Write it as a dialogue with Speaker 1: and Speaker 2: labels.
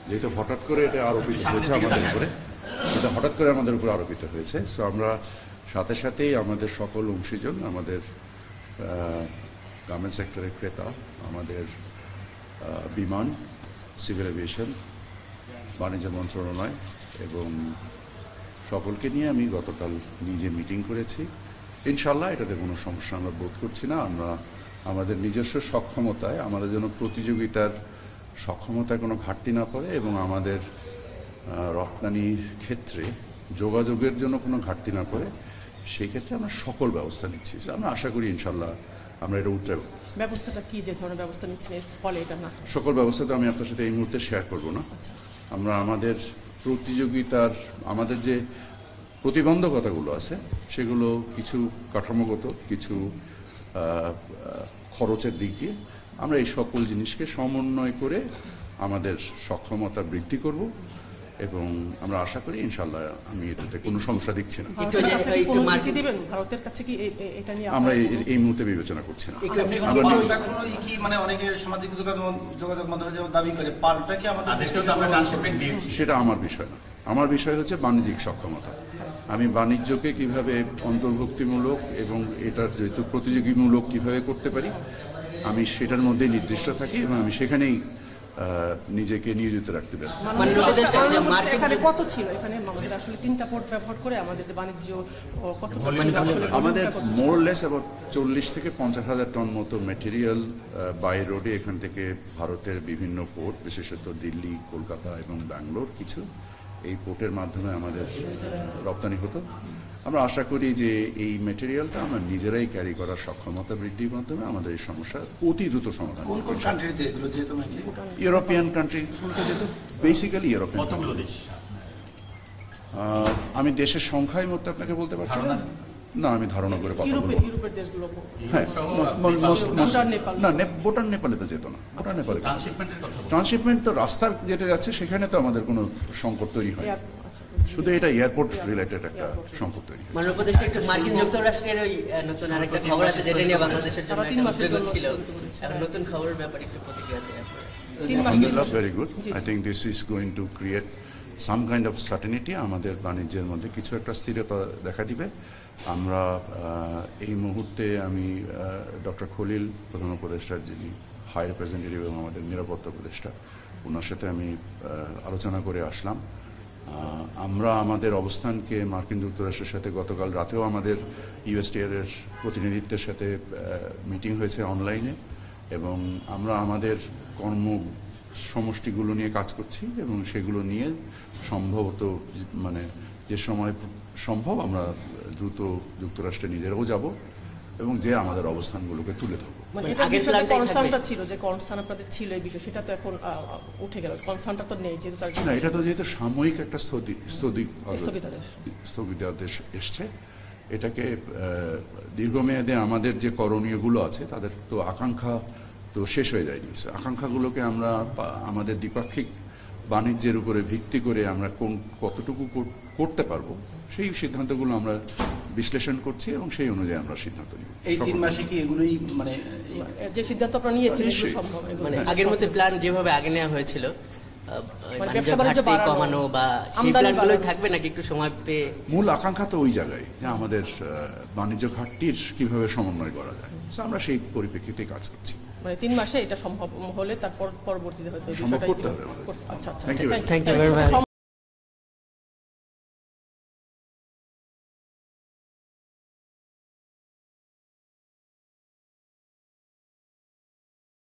Speaker 1: যেহেতু হঠাৎ করে এটা আরোপিত হয়েছে আমাদের উপরে, এটা হঠাৎ করে আমাদের উপরে আরোপিত হয়েছে। সো আমরা সাথে সাথেই আমাদের সকল অংশীজন, আমাদের গার্মেন্ট সেক্টরের ক্রেতা, আমাদের বিমান, সিভিল এভিয়েশন, বাণিজ্য মন্ত্রণালয় এবং সকলকে নিয়ে আমি গতকাল নিজে মিটিং করেছি। ইনশাল্লাহ এটাতে কোনো সমস্যা আমরা বোধ করছি না। আমরা আমাদের নিজস্ব সক্ষমতায়, আমাদের যেন প্রতিযোগিতার সক্ষমতায় কোনো ঘাটতি না পড়ে এবং আমাদের রপ্তানির ক্ষেত্রে যোগাযোগের জন্য কোনো ঘাটতি না পড়ে, সেই ক্ষেত্রে আমরা সকল ব্যবস্থা নিচ্ছি। আমরা আশা করি ইনশাল্লাহ আমরা এটা উত্তর।
Speaker 2: ব্যবস্থাটা কি, যে ধরনের ব্যবস্থা নিচ্ছেন এর ফলে এটা না?
Speaker 1: সকল ব্যবস্থা তো আমি আপনার সাথে এই মুহূর্তে শেয়ার করব না। আমরা আমাদের প্রতিযোগিতার, আমাদের যে প্রতিবন্ধকতাগুলো আছে সেগুলো কিছু কাঠামোগত, কিছু খরচের দিক দিয়ে আমরা এই সকল জিনিসকে সমন্বয় করে আমাদের সক্ষমতা বৃদ্ধি করব এবং আমরা আশা করি ইনশাল্লাহ আমি এটাতে কোনো সমস্যা দেখছি না। আমরা এই মুহূর্তে বিবেচনা করছি না। সেটা আমার বিষয় না। আমার বিষয় হচ্ছে বাণিজ্যিক সক্ষমতা। আমি বাণিজ্যকে কিভাবে অন্তর্ভুক্তিমূলক এবং এটার যেহেতু প্রতিযোগীমূলক কিভাবে করতে পারি, আমি সেটার মধ্যে নির্দিষ্ট থাকি এবং আমি সেখানেই নিজেকে নিয়োজিত রাখতে পারি।
Speaker 2: কত ছিল এখানে আমাদের আসলে 3টা পোর্ট ব্যবহার করে আমাদের যে বাণিজ্য কত,
Speaker 1: আমাদের মোরলেস অ্যাবাউট 40 থেকে 50,000 টন মতো ম্যাটেরিয়াল বাই রোডে এখান থেকে ভারতের বিভিন্ন পোর্ট, বিশেষত দিল্লি, কলকাতা এবং ব্যাঙ্গালোর, কিছু এই পোর্টের মাধ্যমে আমাদের রপ্তানি হতো। আমরা আশা করি যে এই ম্যাটেরিয়ালটা আমরা নিজেরাই ক্যারি করার সক্ষমতা বৃদ্ধির মাধ্যমে আমাদের এই সমস্যা অতি দ্রুত সমাধান। ইউরোপিয়ান কান্ট্রিগুলোতে যেত, বেসিক্যালি ইউরোপিয়ান। আমি দেশের সংখ্যায় মধ্যে আপনাকে বলতে পারছি না, আমি ধারণা করে কথা বলবো। হ্যাঁ, না, ভুটান নেপালে তো যেত না। ভুটান নেপালে ট্রান্সশিপমেন্ট তো রাস্তার যেটা যাচ্ছে সেখানে তো আমাদের কোনো সংকট তৈরি হয়, শুধু এটা এয়ারপোর্ট রিলেটেড একটা সংকট তৈরি।
Speaker 3: মার্কিন যুক্তরাষ্ট্রের ওই নতুন আরেকটা খবর আছে যেটা নিয়ে বাংলাদেশের জন্য একটা উদ্বেগ ছিল। এখন নতুন খবরের ব্যাপারে একটু প্রতিক্রিয়া আছে?
Speaker 1: আলহামদুলিল্লাহ, very good. I think this is going to create some kind of certainty. আমাদের বাণিজ্যের মধ্যে কিছু একটা স্থিরতা দেখা দিবে। আমরা এই মুহূর্তে আমি ডক্টর খলিল, প্রধান উপদেষ্টার যিনি হাই রিপ্রেজেন্টেটিভ এবং আমাদের নিরাপত্তা উপদেষ্টা, ওনার সাথে আমি আলোচনা করে আসলাম। আমরা আমাদের অবস্থানকে মার্কিন যুক্তরাষ্ট্রের সাথে গতকাল রাতেও আমাদের ইউএসটিআর-এর প্রতিনিধিত্বের সাথে মিটিং হয়েছে অনলাইনে এবং আমরা আমাদের কর্ম সমষ্টিগুলো নিয়ে কাজ করছি এবং সেগুলো নিয়ে সম্ভবত মানে যে সময় সম্ভব আমরা দ্রুত যুক্তরাষ্ট্রে নিজেরাও যাব এবং যে আমাদের অবস্থানগুলোকে তুলে ধরবো। না, এটা তো যেহেতু সাময়িক একটা স্থগিতাদেশ এসছে, এটাকে দীর্ঘমেয়াদে আমাদের যে করণীয়গুলো আছে তাদের তো আকাঙ্ক্ষা তো শেষ হয়ে যায়নি। আকাঙ্ক্ষাগুলোকে আমরা আমাদের দ্বিপাক্ষিক বাণিজ্যের উপরে ভিত্তি করে আমরা কতটুকু করতে পারবো সেই সিদ্ধান্তগুলো আমরা বিশ্লেষণ করছি এবং সেই অনুযায়ী আমরা সিদ্ধান্ত নিব।
Speaker 4: এই 3 মাসে কি এগুলোই মানে
Speaker 2: যে সিদ্ধান্ত আপনারা নিয়েছেন সম্ভব,
Speaker 3: মানে আগের মতো প্ল্যান যেভাবে আগে নেওয়া হয়েছিল কমানো বা সেই প্ল্যানগুলোই থাকবে নাকি একটু সময় পেয়ে?
Speaker 1: মূল আকাঙ্ক্ষা তো ওই জায়গায় যে আমাদের বাণিজ্য ঘাটতির কিভাবে সমন্বয় করা যায়, আমরা সেই পরিপ্রেক্ষিতে কাজ করছি।
Speaker 2: মানে 3 মাসে এটা সম্ভব হলে তারপর পরবর্তীতে হয়তো
Speaker 1: সম্ভব করতে হবে।
Speaker 2: আচ্ছা আচ্ছা,
Speaker 3: থ্যাংক ইউ ভেরি মাচ।